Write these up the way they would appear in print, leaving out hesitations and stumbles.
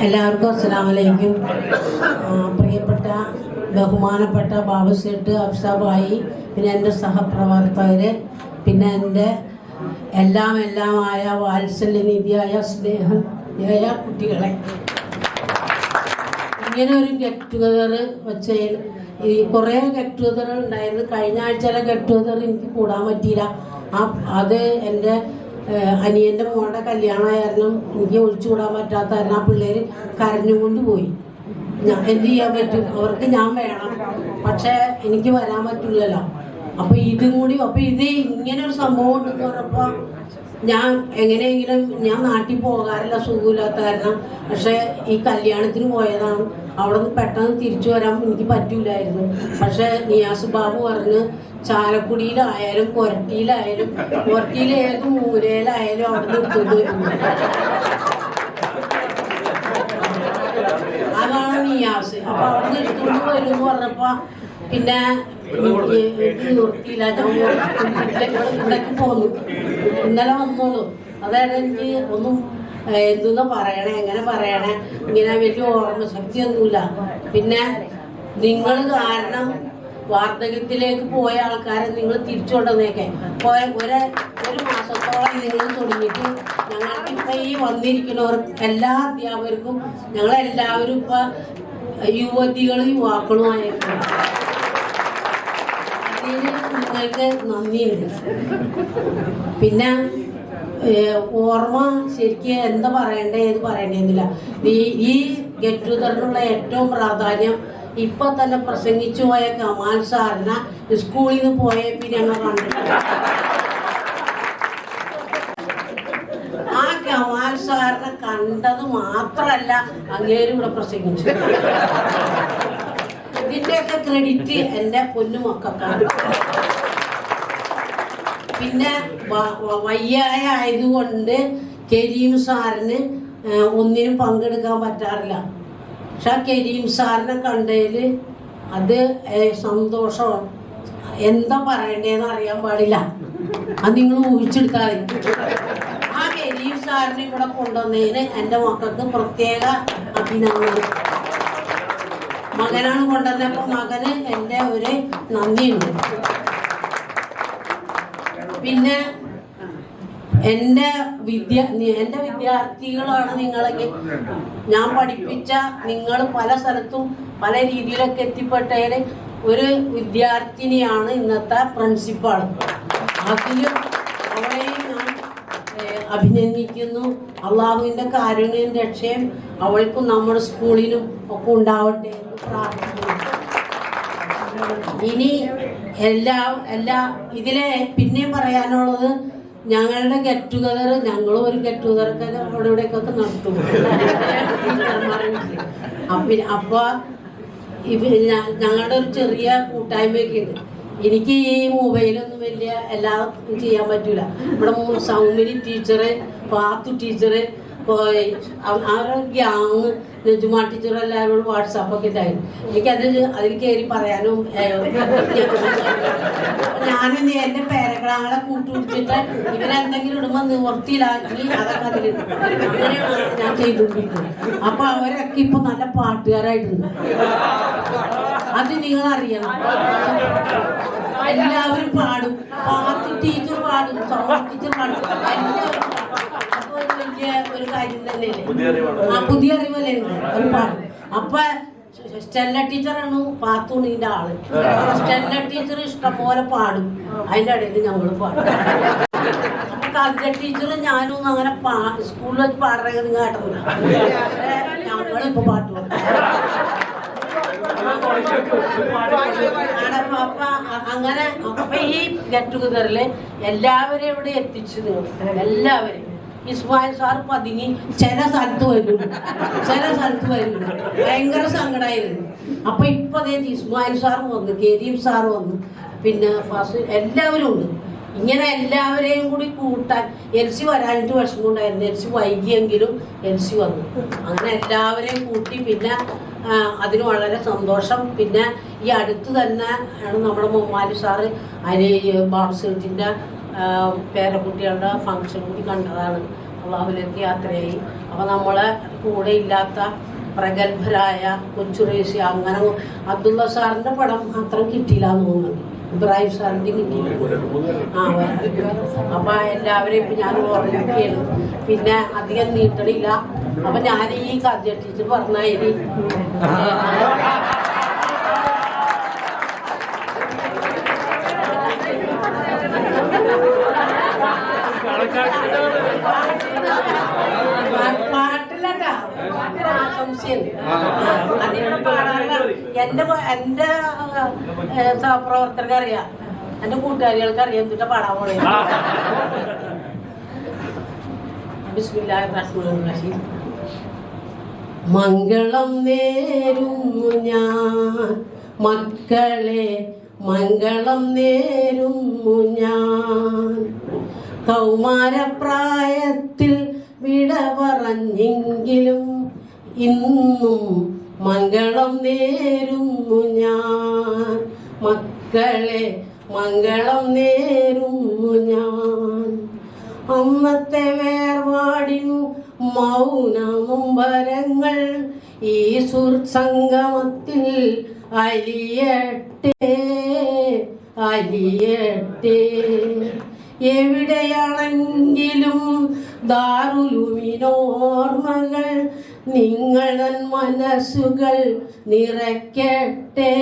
എല്ലാവർക്കും അസ്സലാമലൈക്കും. പ്രിയപ്പെട്ട ബഹുമാനപ്പെട്ട ബാബുസേട്ട്, അഫ്സാബായി, പിന്നെ എൻ്റെ സഹപ്രവർത്തകര്, പിന്നെ എൻ്റെ എല്ലാമായ വാത്സല്യനിധിയായ സ്നേഹയായ കുട്ടികളെ, ഇങ്ങനെ ഒരു ഗെറ്റ് ടുഗദർ വെച്ചതിൽ ഈ കുറേ ഗെറ്റ് ടുഗദർ ഉണ്ടായിരുന്നു. കഴിഞ്ഞ ആഴ്ചയിലെ ഗെറ്റ് ടുഗദർ എനിക്ക് കൂടാൻ പറ്റിയില്ല. അത് എൻ്റെ അനിയൻ്റെ മോളുടെ കല്യാണമായിരുന്നു. എനിക്ക് ഒഴിച്ചുകൂടാൻ പറ്റാത്ത കാരണം ആ പിള്ളേർ കരഞ്ഞുകൊണ്ട് പോയി. എന്ത് ചെയ്യാൻ പറ്റും, അവർക്ക് ഞാൻ വേണം, പക്ഷെ എനിക്ക് വരാൻ പറ്റില്ലല്ലോ. അപ്പൊ ഇതും കൂടി, അപ്പൊ ഇത് ഇങ്ങനെ ഒരു സംഭവം ഉണ്ടെന്ന് പറഞ്ഞപ്പോ ഞാൻ എങ്ങനെയെങ്കിലും, ഞാൻ നാട്ടിൽ പോകാറില്ല സുഖമില്ലാത്ത കാരണം. പക്ഷെ ഈ കല്യാണത്തിന് പോയതാണ്. അവിടെ നിന്ന് പെട്ടെന്ന് തിരിച്ചു വരാൻ എനിക്ക് പറ്റൂലായിരുന്നു. പക്ഷെ നിയാസ് ബാബു പറഞ്ഞ് ചാലക്കുടിയിലായാലും കൊരട്ടിയിലായാലും ഏത് മൂലയിലായാലും അവിടെ നിന്ന് എടുത്തുകൊണ്ട് വരുന്നു. അതാണ് നിയാസ്. അപ്പൊ അവിടെ നിന്ന് എടുത്തുകൊണ്ട് വരുമെന്ന് പറഞ്ഞപ്പോ പിന്നെ നിർത്തിയില്ല. ഞാൻ ഇവിടേക്ക് പോന്നു. ഇന്നലെ വന്നോളൂ. അതായത് എനിക്ക് ഒന്നും എന്തെന്ന് പറയണേ, എങ്ങനെ പറയണേ, ഇങ്ങനെ വലിയ ഓർമ്മ ശക്തിയൊന്നുമില്ല. പിന്നെ നിങ്ങൾ കാരണം വാർദ്ധക്യത്തിലേക്ക് പോയ ആൾക്കാരെ നിങ്ങൾ തിരിച്ചുകൊണ്ടുവന്നേക്കെ ഒരു മാസത്തോളം നിങ്ങൾ തുടങ്ങിയിട്ട് ഞങ്ങൾക്ക് ഇപ്പൊ ഈ വന്നിരിക്കുന്നവർ എല്ലാ അധ്യാപകർക്കും ഞങ്ങളെല്ലാവരും ഇപ്പൊ യുവതികളും യുവാക്കളുമായിരുന്നു. അതിന് നിങ്ങൾക്ക് നന്ദിയുണ്ട്. പിന്നെ ഓർമ്മ ശരിക്കും എന്താ പറയണ്ടേ, ഏത് പറയണ്ടേന്നില്ല. ഈ ഗെറ്റ് ടുഗദറിനുള്ള ഏറ്റവും പ്രാധാന്യം ഇപ്പൊ തന്നെ പ്രസംഗിച്ചു പോയ കമാൽ സാറിനെ സ്കൂളിൽ നിന്ന് പോയ പിന്നെ ഞങ്ങൾ കണ്ടിട്ടുണ്ട്. ആ കമാൽ സാറിനെ കണ്ടത് മാത്രല്ല അങ്ങേരും ഇവിടെ പ്രസംഗിച്ചു. ഇതിന്റെയൊക്കെ ക്രെഡിറ്റ് എന്റെ പൊന്നുമക്കൾക്കാണ്. പിന്നെ വയ്യായ ആയതുകൊണ്ട് കരീം സാറിന് ഒന്നിനും പങ്കെടുക്കാൻ പറ്റാറില്ല. പക്ഷെ ആ കരീം സാറിനെ കണ്ടതിൽ അത് സന്തോഷമാണ്. എന്താ പറയണ്ടേന്ന് അറിയാൻ പാടില്ല. അത് നിങ്ങൾ ഊഹിച്ചെടുക്കാതെ. ആ കരീം സാറിനെ ഇവിടെ കൊണ്ടുവന്നതിന് എൻ്റെ മക്കൾക്ക് പ്രത്യേക അഭിനന്ദനം. മകനാണ് കൊണ്ടുവന്നപ്പോൾ മകന് എൻ്റെ ഒരു നന്ദിയുണ്ട്. പിന്നെ എൻ്റെ വിദ്യാർത്ഥികളാണ് നിങ്ങളെങ്കിൽ ഞാൻ പഠിപ്പിച്ച നിങ്ങൾ പല സ്ഥലത്തും പല രീതിയിലൊക്കെ എത്തിപ്പെട്ടതിൽ ഒരു വിദ്യാർത്ഥിനിയാണ് ഇന്നത്തെ പ്രിൻസിപ്പാൾ. അതിലും അവളെയും ഞാൻ അഭിനന്ദിക്കുന്നു. അള്ളാഹുവിൻ്റെ കാരുണ്യം രക്ഷയും അവൾക്കും നമ്മുടെ സ്കൂളിനും ഒക്കെ ഉണ്ടാവട്ടെ എന്ന് പ്രാർത്ഥിക്കുന്നു. ഇനി ഇതിലെ പിന്നെയും പറയാനുള്ളത്, ഞങ്ങളുടെ ഗെറ്റ് ടുഗദർ, ഞങ്ങളും ഒരു ഗെറ്റ് ടുഗദറൊക്കെ അവിടെ ഇവിടേക്കൊക്കെ നടത്തും. അപ്പൊ ഞങ്ങളുടെ ഒരു ചെറിയ കൂട്ടായ്മയൊക്കെ ഉണ്ട്. എനിക്ക് ഈ മൊബൈലൊന്നും വലിയ എല്ലാം ചെയ്യാൻ പറ്റൂല. ഇവിടെ സൗമിനി ടീച്ചറ്, പാത്തു ടീച്ചറ്, അവരുടെ ഗ്യാങ്, നജുമ ടീച്ചർ എല്ലാവരോടും വാട്സാപ്പൊക്കെ ഉണ്ടായിരുന്നു. അതിൽ കയറി പറയാനും ഞാനെന്ത് എൻ്റെ പേരക്കിടാങ്ങളെ കൂട്ടുപിടിച്ചിട്ട് ഇവരെന്തെങ്കിലും ഇടുമ്പോൾ നിവർത്തിയിലാക്കി അതൊക്കെ അതിലിടും. അങ്ങനെയാണ് ഞാൻ ചെയ്തുകൊണ്ടിരിക്കുന്നത്. അപ്പൊ അവരൊക്കെ ഇപ്പൊ നല്ല പാട്ടുകാരായിട്ടുണ്ട്. അത് നിങ്ങൾ അറിയണം. എല്ലാവരും പാടും. പാത്തു ടീച്ചർ പാടും, സൗണ്ട് ടീച്ചർ പാടും, എല്ലാവരും ഒരു കാര്യം തന്നെയല്ലേ. പുതിയ അറിവല്ലേ ഒരു പാടും. അപ്പൊ സ്റ്റെല്ല ടീച്ചറാണ് പാത്തൂണിന്റെ ആള്. സ്റ്റെല്ല ടീച്ചർ ഇഷ്ടംപോലെ പാടും. അതിന്റെ ഇടയിൽ ഞങ്ങൾ പാടും. അപ്പൊ കവിത ടീച്ചറും ഞാനും അങ്ങനെ സ്കൂളിൽ വെച്ച് പാടുന്നത് നിങ്ങൾ കേട്ടില്ല. ഞങ്ങളിപ്പോ പാട്ട് പാടും. അങ്ങനെ അപ്പൊ ഈ ഗെറ്റ് ടുഗദറില് എല്ലാവരെയും ഇവിടെ എത്തിച്ചു. നിങ്ങൾ എല്ലാവരെയും ഇസ്മായിൽ സാർ പതുങ്ങി ചില സ്ഥലത്ത് വരുന്നു. ഭയങ്കര സങ്കടമായിരുന്നു. അപ്പൊ ഇപ്പൊ അതേ ഇസ്മായിൽ സാർ വന്നു, കരീം സാർ വന്നു, പിന്നെ എല്ലാവരും ഉണ്ട്. ഇങ്ങനെ എല്ലാവരെയും കൂടി കൂട്ടാൻ എൽസി വരാനിട്ട് വിഷമം ഉണ്ടായിരുന്നു. എൽസി വൈകിയെങ്കിലും എൽസി വന്നു. അങ്ങനെ എല്ലാവരെയും കൂട്ടി പിന്നെ അതിന് വളരെ സന്തോഷം. പിന്നെ ഈ അടുത്ത് തന്നെ ആണ് നമ്മുടെ മൊമ്മാലി സാറ് ബാബുസേട്ടിൻ്റെ പേരക്കുട്ടികളുടെ ഫംഗ്ഷൻ കൂടി കണ്ടതാണ്. അള്ളാഹുലേക്ക് യാത്രയായി. അപ്പോൾ നമ്മളെ കൂടെ ഇല്ലാത്ത പ്രഗത്ഭരായ കൊച്ചുറേശി അങ്ങനെ അബ്ദുള്ള സാറിൻ്റെ പടം അത്ര കിട്ടിയില്ല എന്ന് തോന്നുന്നുണ്ട്. ഇബ്രാഹിം സാറിൻ്റെ കിട്ടിയില്ല. അപ്പം എല്ലാവരെയും ഇപ്പം ഞാൻ ഓർമ്മിക്കുകയാണ്. പിന്നെ അധികം നീട്ടണില്ല. അപ്പം ഞാൻ ഈ കഥ ടീച്ചർ പറഞ്ഞാൽ പാട്ടില്ലട്ടാ, ആശംസയുണ്ട്. അതിവിടെ പാടാറില്ല. എന്റെ സഹപ്രവർത്തകർക്ക് അറിയാം, എന്റെ കൂട്ടുകാരികൾക്ക് അറിയാം എന്നിട്ട് പാടാൻ പോണേ. ബിസ്മില്ലാഹിർ റഹ്മാനിർ റഹീം. മംഗളം നേരുന്നു ഞാൻ മക്കളെ, മംഗളം നേരുന്നു ഞാൻ. കൗമാരപ്രായത്തിൽ വിട പറഞ്ഞെങ്കിലും ഇന്നും മംഗളം നേരുന്നു ഞാൻ. മക്കളെ, മംഗളം നേരുന്നു ഞാൻ. അന്നത്തെ വേർപാടിനു മൗനമുംബരങ്ങൾ ഈ സുഹൃത്സംഗമത്തിൽ അലിയട്ടെ, അലിയട്ടെ. എവിടെയാണെങ്കിലും ദാറുലുമിനോർമ്മകൾ നിങ്ങളൻ മനസ്സുകൾ നിറയ്ക്കട്ടെ,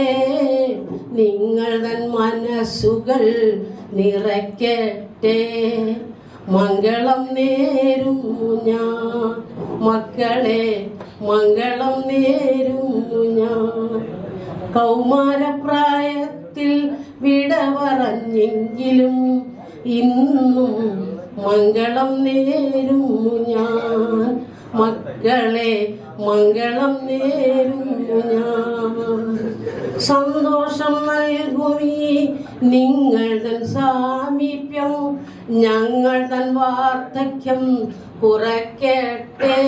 നിങ്ങളൻ മനസ്സുകൾ നിറയ്ക്കട്ടെ. മംഗളം നേരുന്നു ഞാൻ മക്കളെ, മംഗളം നേരുന്നു ഞാൻ. കൗമാരപ്രായത്തിൽ വിട പറഞ്ഞെങ്കിലും ഇന്നും മംഗളം നേരുന്നു ഞാൻ. മക്കളെ, മംഗളം നേരുന്നു ഞാൻ. സന്തോഷം നൽകുമീ നിങ്ങൾ തൻ സാമീപ്യം ഞങ്ങൾ തൻ വാർദ്ധക്യം കുറയ്ക്കട്ടെ,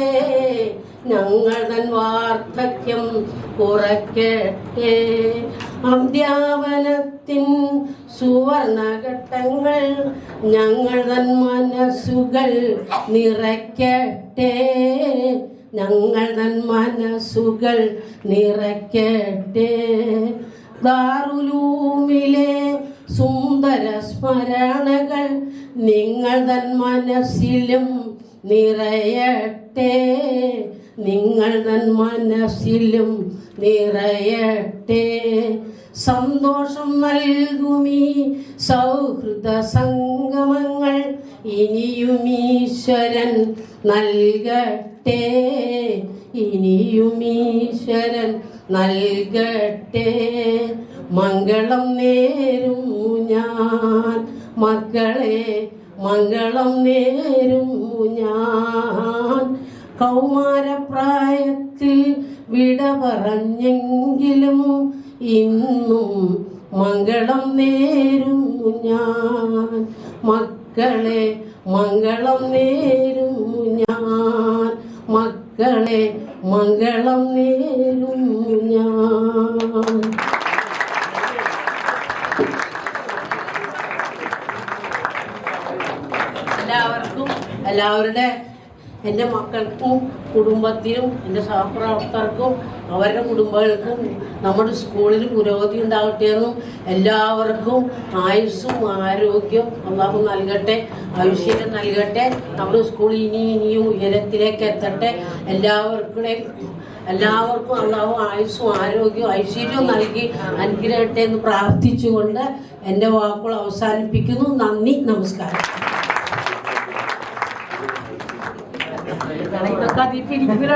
ഞങ്ങൾ തൻ വാർദ്ധക്യം കുറയ്ക്കട്ടെ. അധ്യാപനത്തിൻ സുവർണഘട്ടങ്ങൾ ഞങ്ങൾ തൻ മനസ്സുകൾ നിറയ്ക്കട്ടെ, ഞങ്ങൾ തൻ മനസ്സുകൾ നിറയ്ക്കട്ടെ. ദാറുലൂമിലെ സുന്ദര സ്മരണകൾ നിങ്ങൾ തൻ മനസ്സിലും നിറയട്ടെ, നിങ്ങൾ തൻ മനസ്സിലും നിറയട്ടെ. സന്തോഷം നൽകുമീ സൗഹൃദ സംഗമങ്ങൾ ഇനിയും ഈശ്വരൻ നൽകട്ടെ, ഇനിയും ഈശ്വരൻ നൽകട്ടെ. മംഗളം നേരുന്നു ഞാൻ മക്കളെ, മംഗളം നേരുന്നു ഞാൻ. കൗമാരപ്രായത്തിൽ വിട പറഞ്ഞെങ്കിലും ഇന്നും മംഗളം നേരുന്നു ഞാൻ. മക്കളെ, മംഗളം നേരുന്നു ഞാൻ. മക്കളെ, മംഗളം നേരുന്നു ഞാൻ. എല്ലാവരുടെ എൻ്റെ മക്കൾക്കും കുടുംബത്തിനും എൻ്റെ സഹപ്രവർത്തകർക്കും അവരുടെ കുടുംബങ്ങൾക്കും നമ്മുടെ സ്കൂളിൽ പുരോഗതി ഉണ്ടാകട്ടെ എന്നും എല്ലാവർക്കും ആയുസ്സും ആരോഗ്യം അള്ളാഹു നൽകട്ടെ, ഐശ്വര്യം നൽകട്ടെ. നമ്മുടെ സ്കൂൾ ഇനിയും ഉയരത്തിലേക്ക് എത്തട്ടെ. എല്ലാവർക്കും അള്ളാഹു ആയുസ്സും ആരോഗ്യവും ഐശ്വര്യവും നൽകി അനുഗ്രഹിക്കട്ടെ എന്ന് പ്രാർത്ഥിച്ചുകൊണ്ട് എൻ്റെ വാക്കുകൾ അവസാനിപ്പിക്കുന്നു. നന്ദി, നമസ്കാരം. ഇതൊക്കെ അതിൽ പിടിക്കുക.